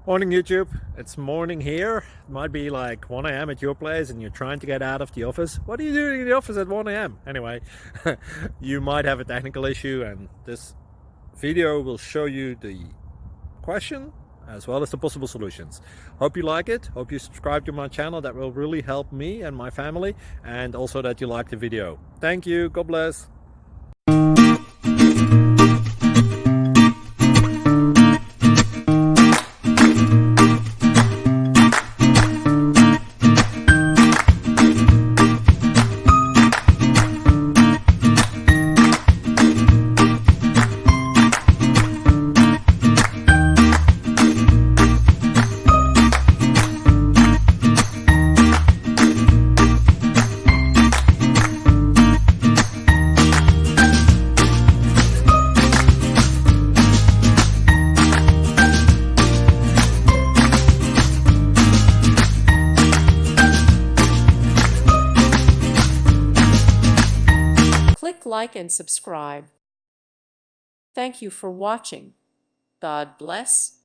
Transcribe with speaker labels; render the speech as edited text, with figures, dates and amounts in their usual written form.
Speaker 1: Morning YouTube, it's morning here. It might be like 1 a.m. at your place and you're trying to get out of the office. What are you doing in the office at 1 a.m.? Anyway, you might have a technical issue and this video will show you the question as well as the possible solutions. Hope you like it, hope you subscribe to my channel. That will really help me and my family, and also that you like the video. Thank you, God bless.
Speaker 2: Click like and subscribe. Thank you for watching. God bless.